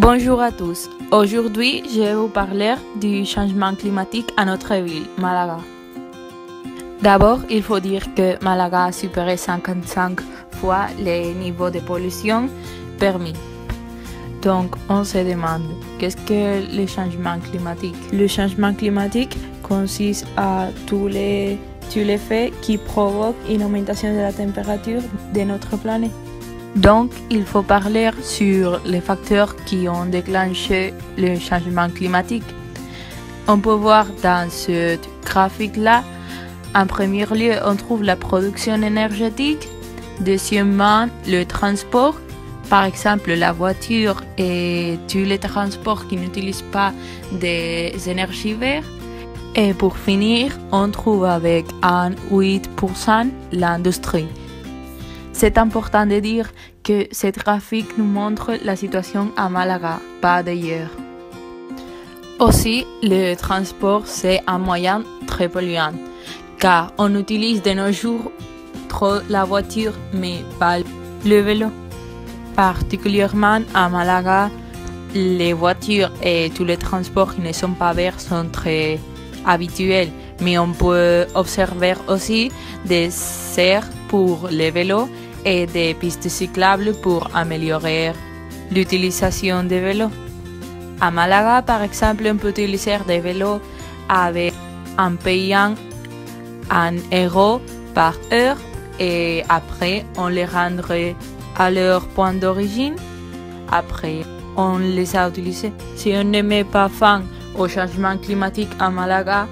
Bonjour à tous. Aujourd'hui, je vais vous parler du changement climatique à notre ville, Malaga. D'abord, il faut dire que Malaga a superé 55 fois les niveaux de pollution permis. Donc, on se demande, qu'est-ce que le changement climatique? Le changement climatique consiste à tous les faits qui provoquent une augmentation de la température de notre planète. Donc, il faut parler sur les facteurs qui ont déclenché le changement climatique. On peut voir dans ce graphique-là, en premier lieu, on trouve la production énergétique, deuxièmement, le transport, par exemple la voiture et tous les transports qui n'utilisent pas des énergies vertes. Et pour finir, on trouve avec un 8% l'industrie. C'est important de dire que ce graphique nous montre la situation à Malaga, pas d'ailleurs. Aussi, le transport, c'est un moyen très polluant, car on utilise de nos jours trop la voiture, mais pas le vélo. Particulièrement à Malaga, les voitures et tous les transports qui ne sont pas verts sont très habituels, mais on peut observer aussi des serres pour les vélos et des pistes cyclables pour améliorer l'utilisation des vélos. À Malaga, par exemple, on peut utiliser des vélos en payant 1 euro par heure et après on les rendrait à leur point d'origine. Après, on les a utilisés. Si on ne met pas fin au changement climatique à Malaga,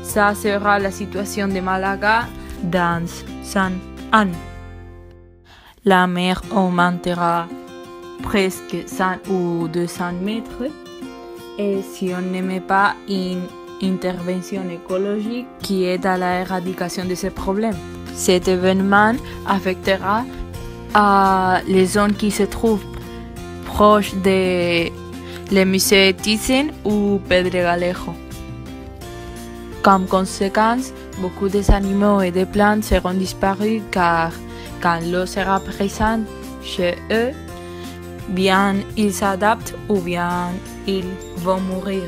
ça sera la situation de Malaga dans 100 ans. La mer augmentera presque 100 ou 200 mètres et si on ne met pas une intervention écologique qui aide à l'éradication de ces problèmes, cet événement affectera les zones qui se trouvent proches des musées Thyssen ou Pedregalejo. Comme conséquence, beaucoup des animaux et des plantes seront disparus car quand l'eau sera présente chez eux, bien ils s'adaptent ou bien ils vont mourir.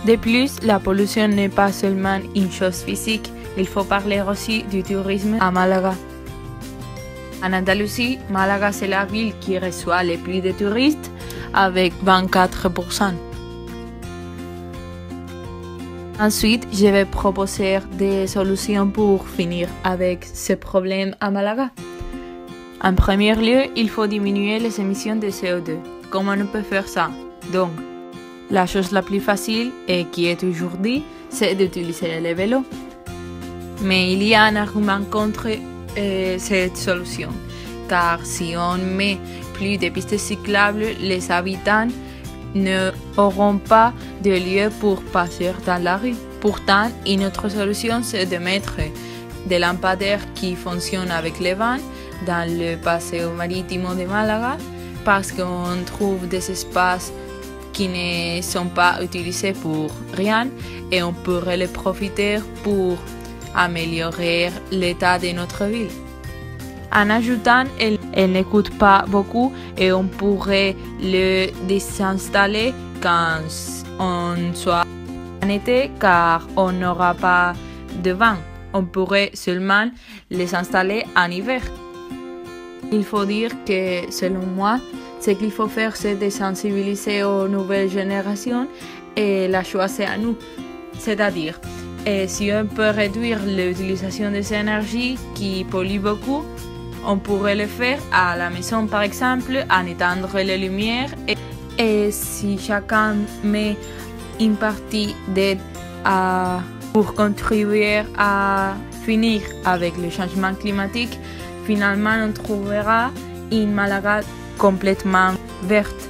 De plus, la pollution n'est pas seulement une chose physique, il faut parler aussi du tourisme à Malaga. En Andalousie, Malaga c'est la ville qui reçoit le plus de touristes avec 24%. Ensuite, je vais proposer des solutions pour finir avec ce problème à Malaga. En premier lieu, il faut diminuer les émissions de CO2. Comment on peut faire ça? Donc, la chose la plus facile et qui est toujours dit, c'est d'utiliser les vélos. Mais il y a un argument contre cette solution, car si on met plus de pistes cyclables, les habitants n'auront pas de lieu pour passer dans la rue. Pourtant, une autre solution, c'est de mettre des lampadaires qui fonctionnent avec les vents dans le paseo maritimo de Malaga, parce qu'on trouve des espaces qui ne sont pas utilisés pour rien et on pourrait les profiter pour améliorer l'état de notre ville. En ajoutant, elle ne coûte pas beaucoup et on pourrait le désinstaller quand on soit en été car on n'aura pas de vent. On pourrait seulement les installer en hiver. Il faut dire que, selon moi, ce qu'il faut faire, c'est de sensibiliser aux nouvelles générations et la choisir à nous. C'est-à-dire, si on peut réduire l'utilisation des énergies qui polluent beaucoup, on pourrait le faire à la maison par exemple, en éteindre les lumières et si chacun met une partie d'aide pour contribuer à finir avec le changement climatique, finalement on trouvera une Malaga complètement verte.